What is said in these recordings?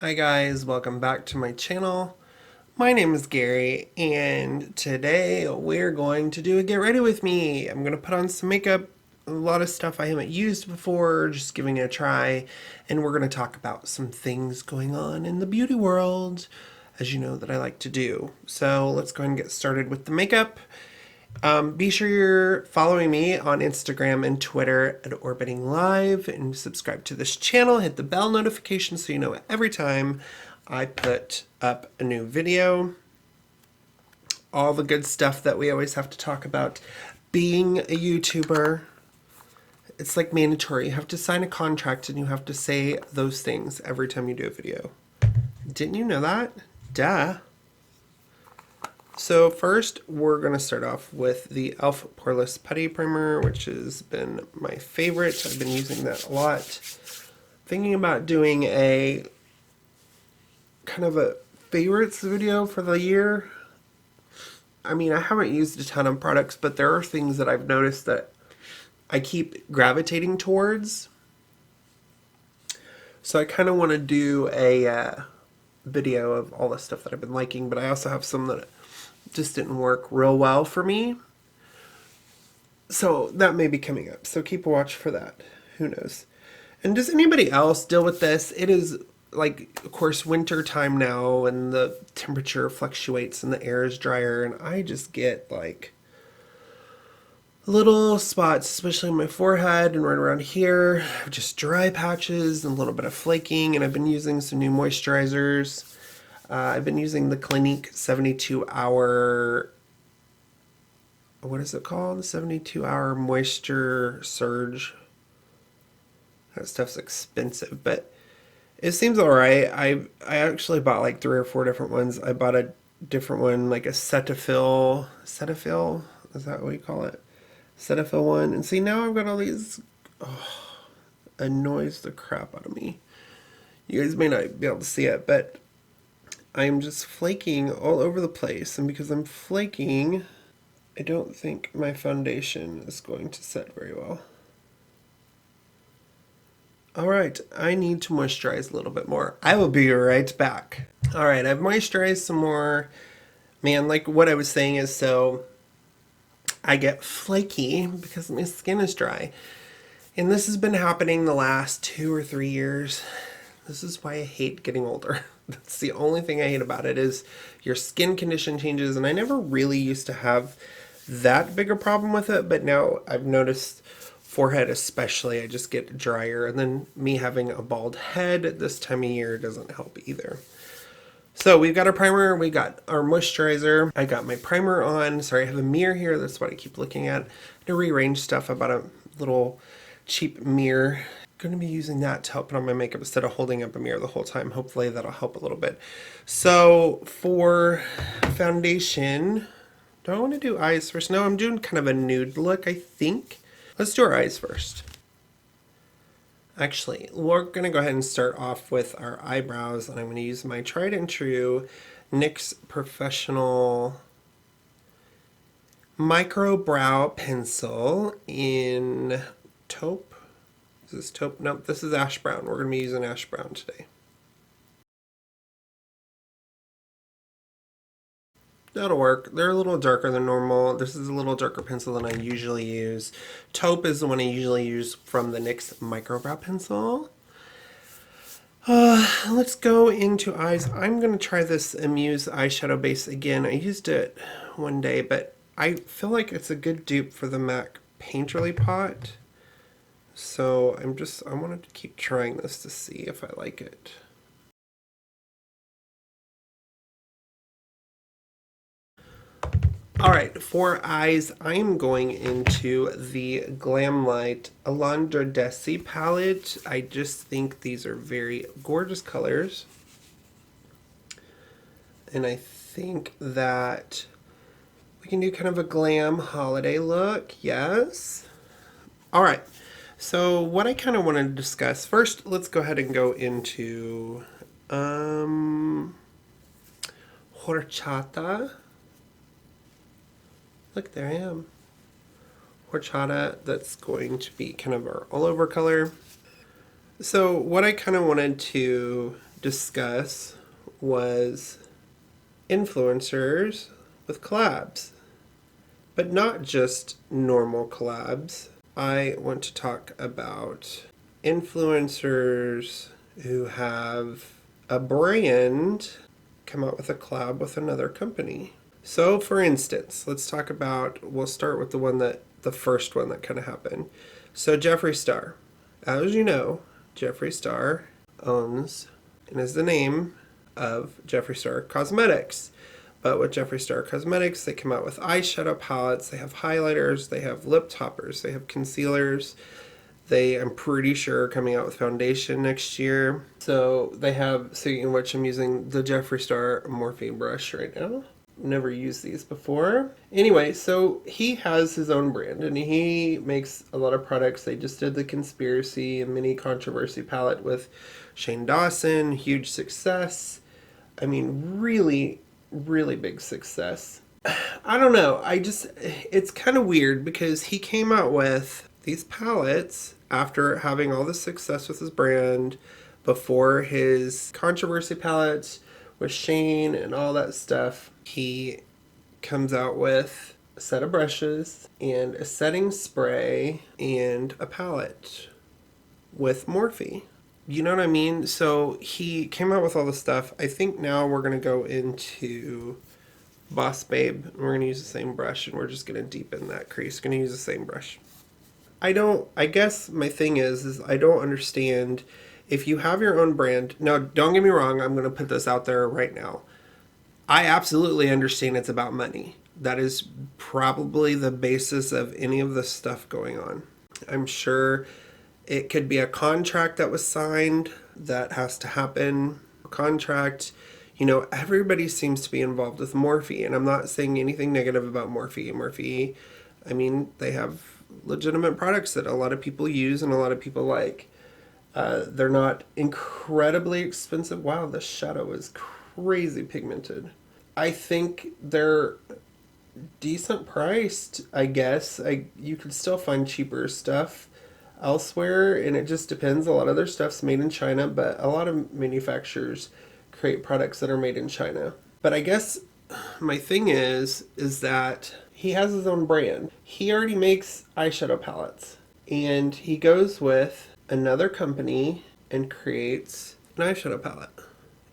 Hi guys, welcome back to my channel. My name is Gary and today we're going to do a get ready with me. I'm going to put on some makeup, a lot of stuff I haven't used before, just giving it a try, and we're going to talk about some things going on in the beauty world, as you know that I like to do. So let's go ahead and get started with the makeup. Be sure you're following me on Instagram and Twitter at Orbiting Live and subscribe to this channel. Hit the bell notification so you know every time I put up a new video. All the good stuff that we always have to talk about. Being a YouTuber, it's like mandatory. You have to sign a contract and you have to say those things every time you do a video. Didn't you know that? Duh. So first, we're going to start off with the e.l.f. Poreless Putty Primer, which has been my favorite. I've been using that a lot. Thinking about doing a kind of a favorites video for the year. I mean, I haven't used a ton of products, but there are things that I've noticed that I keep gravitating towards. So I kind of want to do a video of all the stuff that I've been liking, but I also have some that just didn't work real well for me. So that may be coming up. So keep a watch for that. Who knows? And does anybody else deal with this? It is like, of course, winter time now and the temperature fluctuates and the air is drier. And I just get like little spots, especially on my forehead and right around here, just dry patches and a little bit of flaking. And I've been using some new moisturizers. I've been using the Clinique 72-hour, what is it called? 72-hour moisture surge. That stuff's expensive, but it seems alright. I actually bought like 3 or 4 different ones. I bought a different one, like a Cetaphil. Cetaphil? Is that what you call it? Cetaphil one. And see, now I've got all these. Oh, annoys the crap out of me. You guys may not be able to see it, but I'm just flaking all over the place, and because I'm flaking, I don't think my foundation is going to set very well. Alright, I need to moisturize a little bit more. I will be right back. Alright, I've moisturized some more. Man, like what I was saying is, so I get flaky because my skin is dry. And this has been happening the last 2 or 3 years. This is why I hate getting older. That's the only thing I hate about it, is your skin condition changes. And I never really used to have that big a problem with it, but now I've noticed forehead especially, I just get drier. And then me having a bald head at this time of year doesn't help either. So we've got our primer, we got our moisturizer. I got my primer on. Sorry, I have a mirror here. That's what I keep looking at. To rearrange stuff, I bought a little cheap mirror. Going to be using that to help put on my makeup instead of holding up a mirror the whole time. Hopefully that'll help a little bit. So for foundation, do I want to do eyes first? No, I'm doing kind of a nude look, I think. Let's do our eyes first. Actually, we're going to go ahead and start off with our eyebrows, and I'm going to use my tried and true NYX Professional Micro Brow Pencil in taupe. Is this taupe? Nope, this is ash brown. We're going to be using ash brown today. That'll work. They're a little darker than normal. This is a little darker pencil than I usually use. Taupe is the one I usually use from the NYX Micro Brow Pencil. Let's go into eyes. I'm going to try this Amuse eyeshadow base again. I used it one day, but I feel like it's a good dupe for the MAC Painterly Pot. So I wanted to keep trying this to see if I like it. Alright, for eyes, I'm going into the Glamlite Alondra Desi palette. I just think these are very gorgeous colors. And I think that we can do kind of a glam holiday look. Yes. Alright, so what I kind of want to discuss, first let's go ahead and go into horchata. Look, there I am. Horchata, that's going to be kind of our all over color. So what I kind of wanted to discuss was influencers with collabs, but not just normal collabs. I want to talk about influencers who have a brand come out with a collab with another company. So, for instance, we'll start with the first one that kind of happened. So, Jeffree Star. As you know, Jeffree Star owns and is the name of Jeffree Star Cosmetics. But with Jeffree Star Cosmetics, they come out with eyeshadow palettes, they have highlighters, they have lip toppers, they have concealers. I'm pretty sure, coming out with foundation next year. So in which I'm using the Jeffree Star Morphe brush right now. Never used these before. Anyway, so he has his own brand and he makes a lot of products. They just did the Conspiracy and Mini Controversy palette with Shane Dawson. Huge success. I mean, really, really big success. I don't know. It's kind of weird because he came out with these palettes after having all the success with his brand, before his Controversy palettes with Shane and all that stuff. He comes out with a set of brushes and a setting spray and a palette with Morphe. You know what I mean? So he came out with all this stuff. I think now we're going to go into Boss Babe. And we're going to use the same brush and we're just going to deepen that crease. Going to use the same brush. I guess my thing is I don't understand if you have your own brand. Now, don't get me wrong. I'm going to put this out there right now. I absolutely understand it's about money. That is probably the basis of any of this stuff going on. I'm sure it could be a contract that was signed that has to happen. A contract, everybody seems to be involved with Morphe, and I'm not saying anything negative about Morphe. Morphe, I mean, they have legitimate products that a lot of people use and a lot of people like. They're not incredibly expensive. Wow, the shadow is crazy pigmented. I think they're decent priced, I guess. You could still find cheaper stuff elsewhere, and it just depends. A lot of their stuff's made in China, but a lot of manufacturers create products that are made in China. But I guess my thing is that he has his own brand. He already makes eyeshadow palettes, and he goes with another company and creates an eyeshadow palette.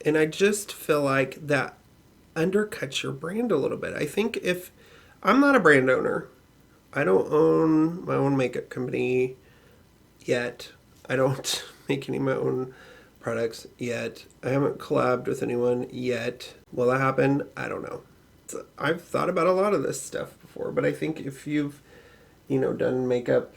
And I just feel like that undercuts your brand a little bit. I think if I'm not a brand owner, I don't own my own makeup company yet. I don't make any of my own products yet. I haven't collabed with anyone yet. Will that happen? I don't know. I've thought about a lot of this stuff before, but I think if you've, done makeup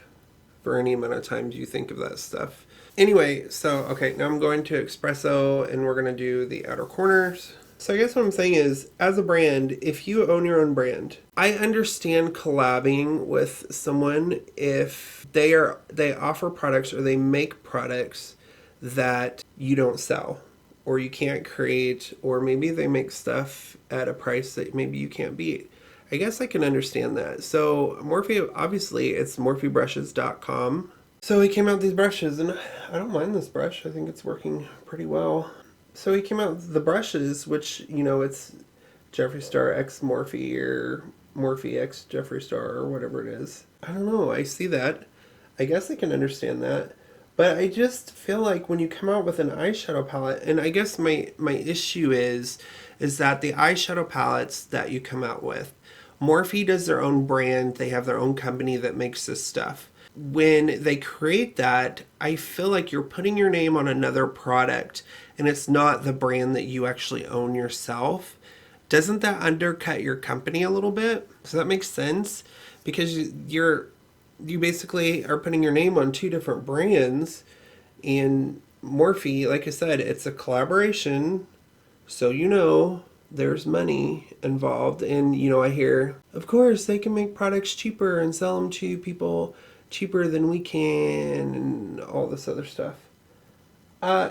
for any amount of times, you think of that stuff. Anyway, okay, now I'm going to espresso and we're going to do the outer corners. So I guess what I'm saying is, as a brand, if you own your own brand, I understand collabing with someone if they offer products or they make products that you don't sell or you can't create, or maybe they make stuff at a price that maybe you can't beat. I guess I can understand that. So Morphe, obviously, it's morphebrushes.com. So he came out with these brushes, and I don't mind this brush. I think it's working pretty well. So he came out with the brushes, which, it's Jeffree Star X Morphe or Morphe X Jeffree Star or whatever it is. I don't know. I see that. I guess I can understand that. But I just feel like when you come out with an eyeshadow palette, and I guess my issue is that the eyeshadow palettes that you come out with, Morphe does their own brand. They have their own company that makes this stuff. When they create that, I feel like you're putting your name on another product and it's not the brand that you actually own yourself. Doesn't that undercut your company a little bit? Does that make sense? Because you basically are putting your name on two different brands, and Morphe, like I said, it's a collaboration, so there's money involved. And I hear, of course, they can make products cheaper and sell them to people cheaper than we can and all this other stuff.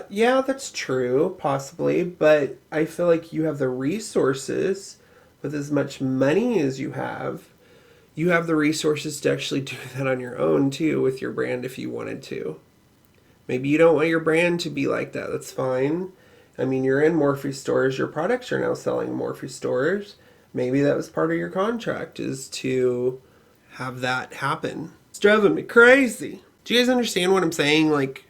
Yeah, that's true, possibly, but I feel like you have the resources. With as much money as you have the resources to actually do that on your own too, with your brand, if you wanted to. Maybe you don't want your brand to be like that, that's fine. I mean, you're in Morphe stores. Your products are now selling in Morphe stores. Maybe that was part of your contract, is to have that happen. It's driving me crazy. Do you guys understand what I'm saying? Like,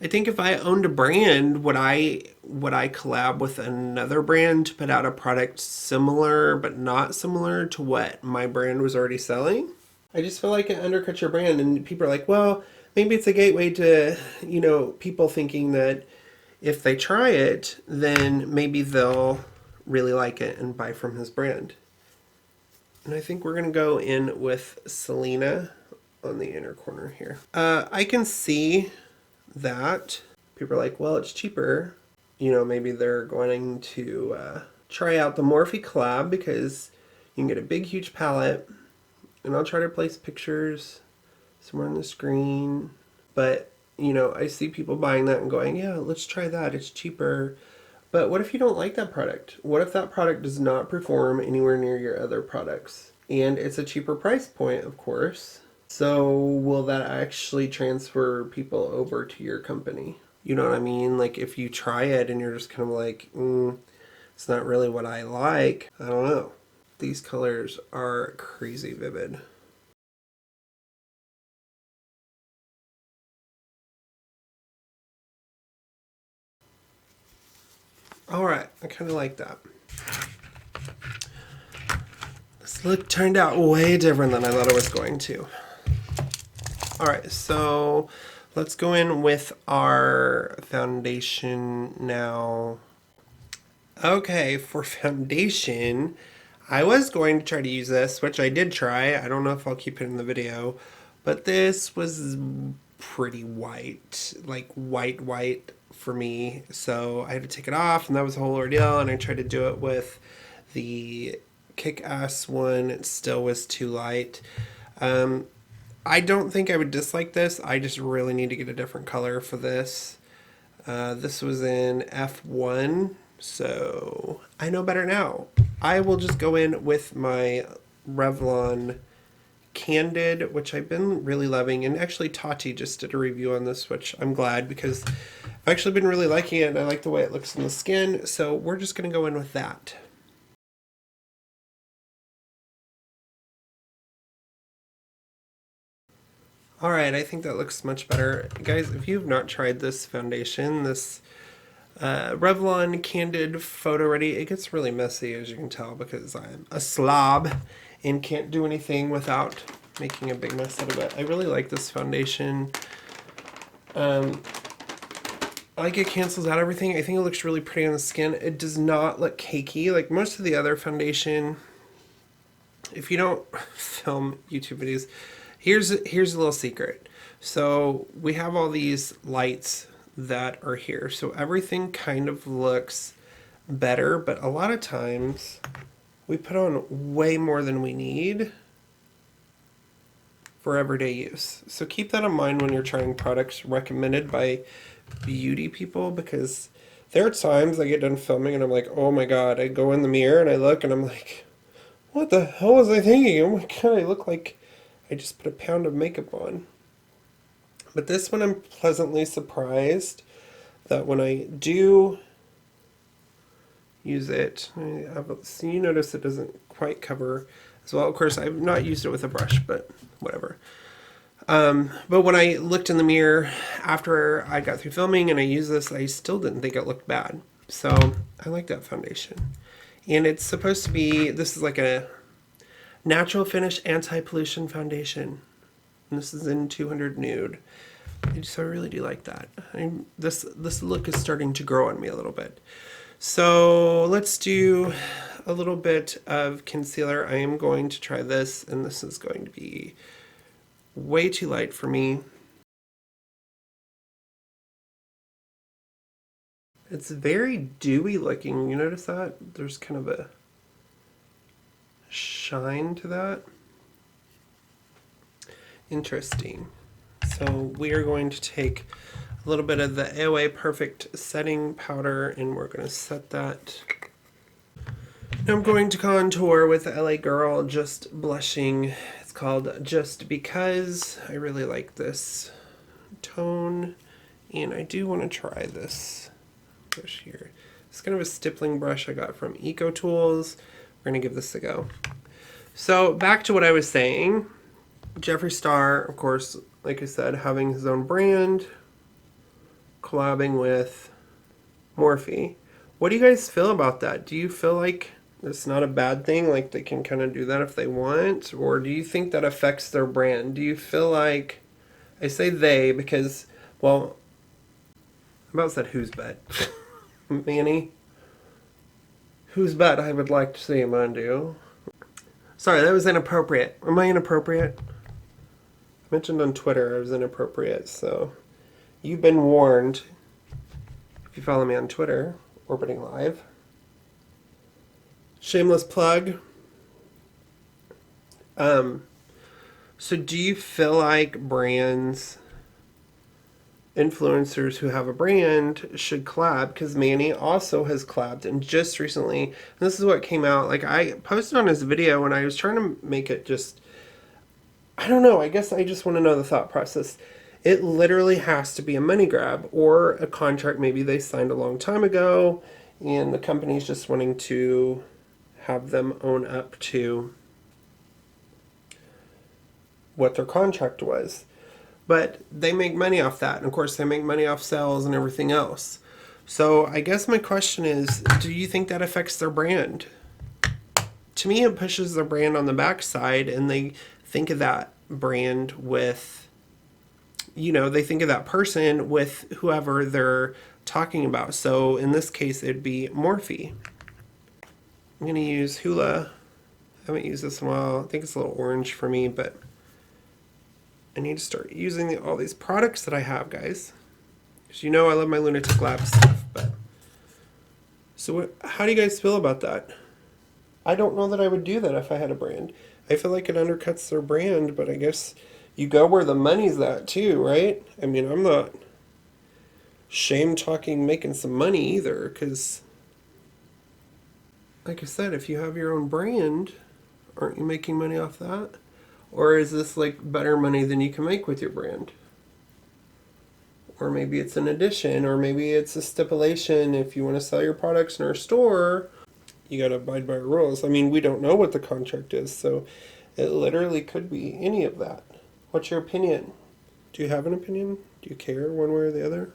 I think if I owned a brand, would I collab with another brand to put out a product similar but not similar to what my brand was already selling? I just feel like it undercuts your brand, and people are like, well, maybe it's a gateway to, people thinking that if they try it, then maybe they'll really like it and buy from his brand. And I think we're going to go in with Selena on the inner corner here. I can see that people are like, well, it's cheaper. Maybe they're going to try out the Morphe collab because you can get a big, huge palette. And I'll try to place pictures somewhere on the screen. But, I see people buying that and going, yeah, let's try that. It's cheaper. But what if you don't like that product? What if that product does not perform anywhere near your other products? And it's a cheaper price point, of course. So will that actually transfer people over to your company? You know what I mean? Like if you try it and you're just kind of like, it's not really what I like. I don't know. These colors are crazy vivid. All right, I kind of like that. This look turned out way different than I thought it was going to. All right, so let's go in with our foundation now. Okay, for foundation, I was going to try to use this, which I did try. I don't know if I'll keep it in the video, but this was pretty white, like white for me. So I had to take it off, and that was a whole ordeal, and I tried to do it with the Kick-Ass one. It still was too light. I don't think I would dislike this. I just really need to get a different color for this. This was in F1, so I know better now. I will just go in with my Revlon Candid, which I've been really loving. And actually Tati just did a review on this, which I'm glad because I've actually been really liking it and I like the way it looks in the skin. So we're just going to go in with that. Alright, I think that looks much better. Guys, if you've not tried this foundation, this Revlon Candid Photo Ready, it gets really messy as you can tell because I'm a slob and can't do anything without making a big mess out of it. I really like this foundation. I like it cancels out everything. I think it looks really pretty on the skin. It does not look cakey like most of the other foundation. If you don't film YouTube videos, here's a little secret. So we have all these lights that are here. So everything kind of looks better, but a lot of times we put on way more than we need for everyday use. So keep that in mind when you're trying products recommended by beauty people, because there are times I get done filming and I'm like, oh my god, I go in the mirror and I look and I'm like, what the hell was I thinking? Oh my god, I look like I just put a pound of makeup on. But this one I'm pleasantly surprised that when I do use it, so you notice it doesn't quite cover as well. Of course, I've not used it with a brush, but whatever. But when I looked in the mirror after I got through filming and I used this, I still didn't think it looked bad. So I like that foundation. And it's supposed to be, this is like a natural finish anti-pollution foundation. And this is in 200 Nude. So I really do like that. This look is starting to grow on me a little bit. So let's do a little bit of concealer. I am going to try this, and this is going to be way too light for me. It's very dewy looking. You notice that? There's kind of a shine to that. Interesting. So we are going to take a little bit of the AOA Perfect setting powder and we're going to set that. Now I'm going to contour with the LA Girl Just Blushing. It's called Just Because. I really like this tone and I do want to try this brush here. It's kind of a stippling brush I got from Eco Tools. We're going to give this a go. So back to what I was saying. Jeffree Star, of course, like I said, having his own brand, collabing with Morphe. What do you guys feel about that? Do you feel like it's not a bad thing, like they can kind of do that if they want? Or do you think that affects their brand? Do you feel like, I say they because, well, I about said whose bet? Manny? Whose bet I would like to see him undo? Sorry, that was inappropriate. Am I inappropriate? I mentioned on Twitter I was inappropriate, so you've been warned. If you follow me on Twitter, Orbiting Live. Shameless plug. So do you feel like brands, influencers who have a brand should collab? Because Manny also has collabed, and just recently, and this is what came out, like I posted on his video and I was trying to make it just, I don't know, I guess I just want to know the thought process. It literally has to be a money grab or a contract maybe they signed a long time ago and the company's just wanting to have them own up to what their contract was. But they make money off that. And of course, they make money off sales and everything else. So I guess my question is, do you think that affects their brand? To me, it pushes their brand on the backside, and they think of that brand with, you know, they think of that person with whoever they're talking about. So in this case, it'd be Morphe. I'm going to use Hula. I haven't used this in a while. I think it's a little orange for me, but I need to start using all these products that I have, guys. Because you know I love my Lunatic Lab stuff. But so how do you guys feel about that? I don't know that I would do that if I had a brand. I feel like it undercuts their brand, but I guess you go where the money's at too, right? I mean, I'm not shame talking making some money either, because like I said, if you have your own brand, aren't you making money off that? Or is this like better money than you can make with your brand? Or maybe it's an addition, or maybe it's a stipulation. If you want to sell your products in our store, you got to abide by our rules. I mean, we don't know what the contract is, so it literally could be any of that. What's your opinion? Do you have an opinion? Do you care one way or the other?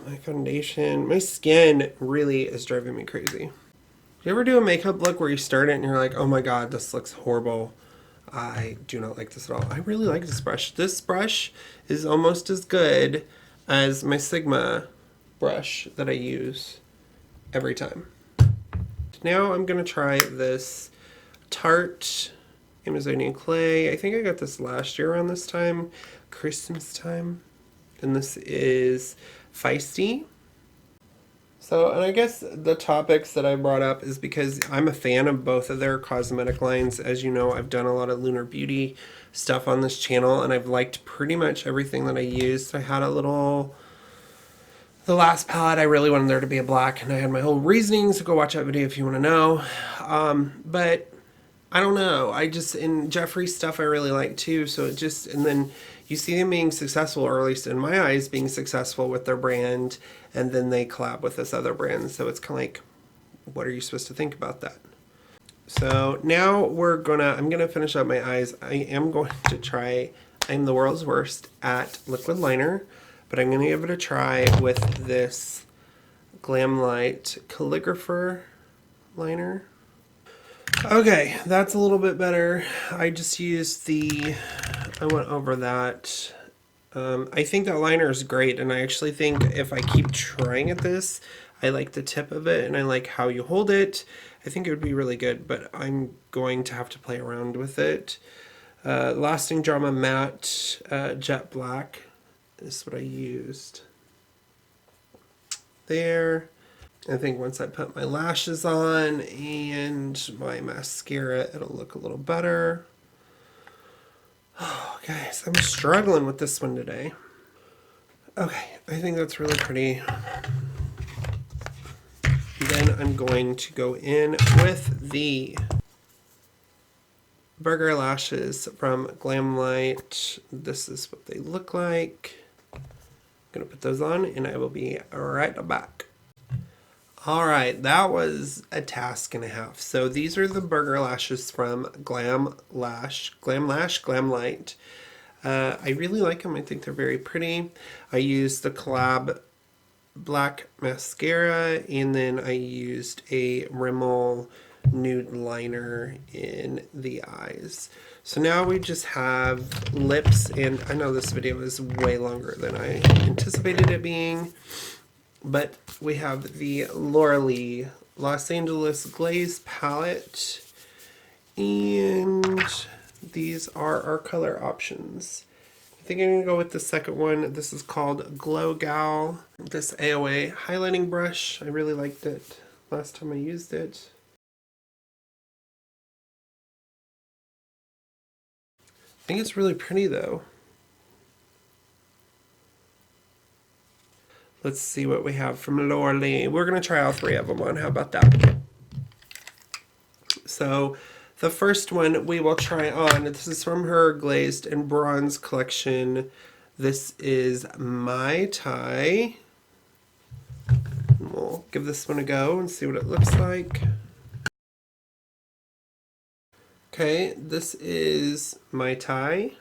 My foundation, my skin really is driving me crazy. You ever do a makeup look where you start it and you're like, oh my god, this looks horrible. I do not like this at all. I really like this brush. This brush is almost as good as my Sigma brush that I use every time. Now I'm going to try this Tarte Amazonian Clay. I think I got this last year around this time, Christmas time. And this is Feisty. So, and I guess the topics that I brought up is because I'm a fan of both of their cosmetic lines. As you know, I've done a lot of Lunar Beauty stuff on this channel, and I've liked pretty much everything that I used. I had a little, the last palette, I really wanted there to be a black, and I had my whole reasonings, so go watch that video if you want to know. But I don't know, I just, in Jeffree's stuff I really like too, so it just, and then you see them being successful, or at least in my eyes, being successful with their brand, and then they collab with this other brand, so it's kind of like, what are you supposed to think about that? So now I'm gonna finish up my eyes. I am going to try, I'm the world's worst at liquid liner, but I'm gonna give it a try with this Glamlite calligrapher liner. Okay, that's a little bit better. I just used I went over that. I think that liner is great, and I actually think if I keep trying at this, I like the tip of it, and I like how you hold it. I think it would be really good, but I'm going to have to play around with it. Lasting Drama Matte Jet Black is what I used. There. I think once I put my lashes on and my mascara, it'll look a little better. Oh, guys, I'm struggling with this one today. Okay, I think that's really pretty. Then I'm going to go in with the Burger Lashes from Glamlite. This is what they look like. gonna put those on and I will be right back. All right, that was a task and a half. So these are the burger lashes from Glamlite. I really like them. I think they're very pretty. I used the Collab black mascara, and then I used a Rimmel nude liner in the eyes. So now we just have lips, and I know this video is way longer than I anticipated it being, but we have the Laura Los Angeles Glaze palette, and these are our color options. I think I'm going to go with the second one. This is called Glow Gal. This AOA highlighting brush, I really liked it last time I used it. I think it's really pretty though. Let's see what we have from Laura. We're going to try all three of them on. How about that? So the first one we will try on, this is from her Glazed and Bronze collection. This is Mai Tai. We'll give this one a go and see what it looks like. Okay, this is Mai Tai.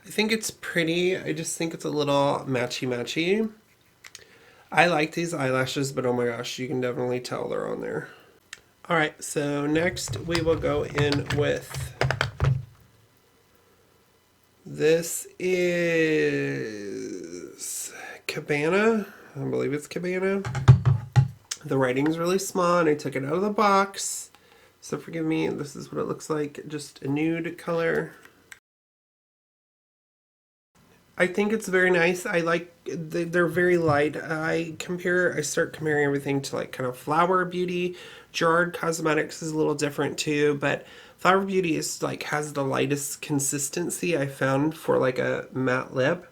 I think it's pretty. I just think it's a little matchy-matchy. I like these eyelashes, but oh my gosh, you can definitely tell they're on there. Alright, so next we will go in with, this is Cabana. I believe it's Cabana. The writing's really small and I took it out of the box. So forgive me, this is what it looks like. Just a nude color. I think it's very nice. I like, they're very light. I start comparing everything to like kind of Flower Beauty. GRWM Cosmetics is a little different too, but Flower Beauty is like, has the lightest consistency I found for like a matte lip.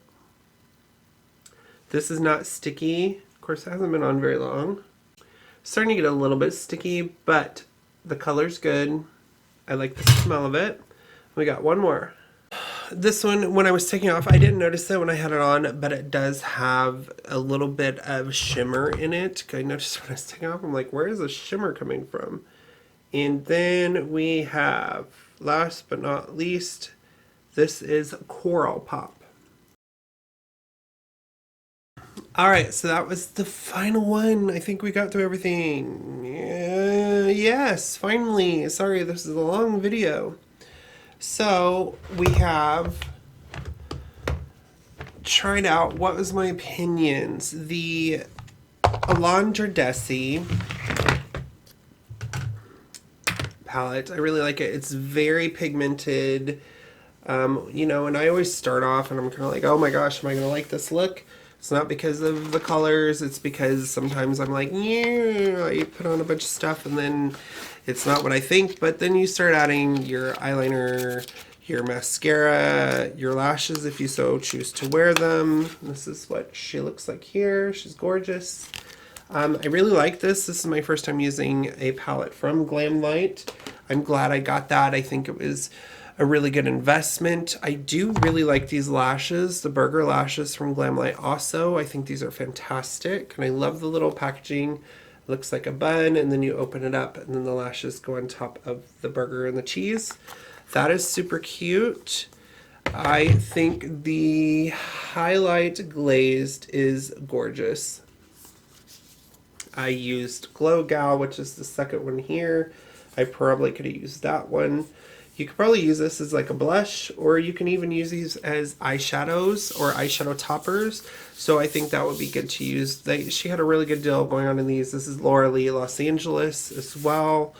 This is not sticky. Of course, it hasn't been on very long. Starting to get a little bit sticky, but the color's good. I like the smell of it. We got one more. This one, when I was taking off, I didn't notice it when I had it on, but it does have a little bit of shimmer in it. I noticed when I was taking off, I'm like, where is the shimmer coming from? And then we have, last but not least, this is Coral Pop. Alright, so that was the final one. I think we got through everything. Yes, finally. Sorry, this is a long video. So we have tried out, what was my opinions? The Alondra Desi palette. I really like it. It's very pigmented. You know, and I always start off and I'm kind of like, oh my gosh, am I going to like this look? It's not because of the colors, it's because sometimes I'm like, yeah, you put on a bunch of stuff and then it's not what I think, but then you start adding your eyeliner, your mascara, your lashes if you so choose to wear them. This is what she looks like here. She's gorgeous. I really like this. This is my first time using a palette from Glamlite. I'm glad I got that. I think it was a really good investment. I do really like these lashes, the burger lashes from Glamlite also. I think these are fantastic, and I love the little packaging. It looks like a bun, and then you open it up, and then the lashes go on top of the burger and the cheese. That is super cute. I think the highlight glazed is gorgeous. I used Glow Gal, which is the second one here. I probably could have used that one. You could probably use this as like a blush, or you can even use these as eyeshadows or eyeshadow toppers. So I think that would be good to use. She had a really good deal going on in these. This is Laura Los Angeles as well.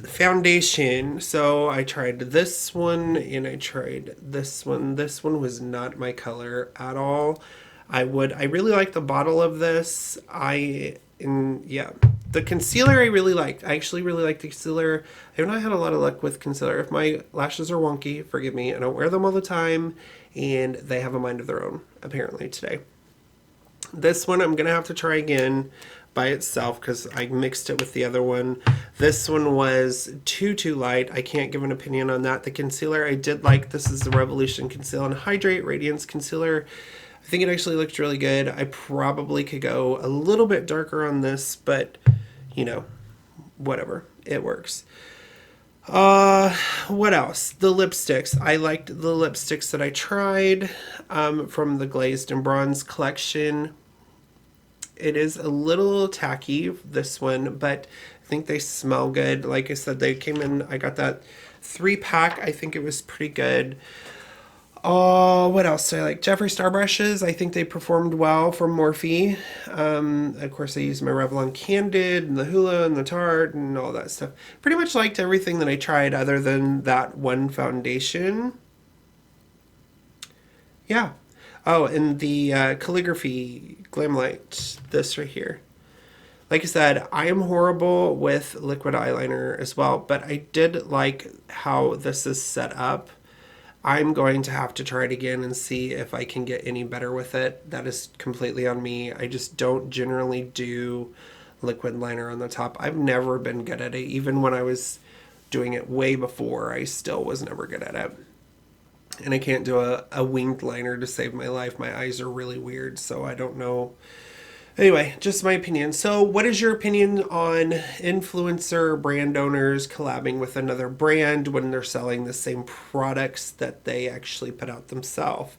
Foundation. So I tried this one and I tried this one. This one was not my color at all. I really like the bottle of this. Yeah. The concealer I really liked. I actually really like the concealer. I have not had a lot of luck with concealer. If my lashes are wonky, forgive me. I don't wear them all the time, and they have a mind of their own, apparently, today. This one I'm going to have to try again, by itself because I mixed it with the other one. This one was too light. I can't give an opinion on that. The concealer I did like. This is the Revolution Conceal and Hydrate Radiance Concealer. I think it actually looked really good. I probably could go a little bit darker on this, but you know, whatever. It works. What else? The lipsticks. I liked the lipsticks that I tried from the Glazed and Bronze collection. It is a little tacky, this one, but I think they smell good. Like I said, they came in, I got that 3-pack. I think it was pretty good. What else do I like? Jeffree Star brushes. I think they performed well from Morphe. Of course, I used my Revlon Candid and the Hoola and the Tarte and all that stuff. Pretty much liked everything that I tried other than that one foundation. Yeah. Oh, and the calligraphy Glamlite, this right here. Like I said, I am horrible with liquid eyeliner as well, but I did like how this is set up. I'm going to have to try it again and see if I can get any better with it. That is completely on me. I just don't generally do liquid liner on the top. I've never been good at it. Even when I was doing it way before, I still was never good at it. And I can't do a winged liner to save my life. My eyes are really weird, so I don't know. Anyway, just my opinion. So what is your opinion on influencer brand owners collabing with another brand when they're selling the same products that they actually put out themselves?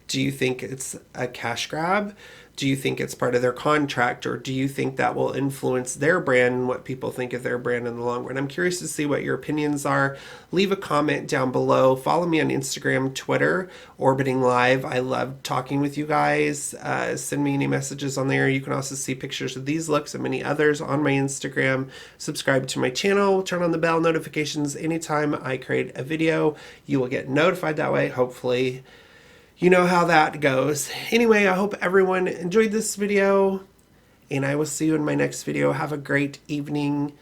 Do you think it's a cash grab? Do you think it's part of their contract? Or do you think that will influence their brand and what people think of their brand in the long run? I'm curious to see what your opinions are. Leave a comment down below. Follow me on Instagram, Twitter, Orbiting Live. I love talking with you guys. Send me any messages on there. You can also see pictures of these looks and many others on my Instagram. Subscribe to my channel. Turn on the bell notifications. Anytime I create a video, you will get notified that way, hopefully. You know how that goes. Anyway, I hope everyone enjoyed this video, and I will see you in my next video. Have a great evening,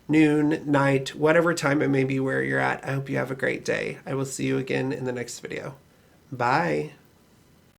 noon, night, whatever time it may be where you're at. I hope you have a great day. I will see you again in the next video. Bye.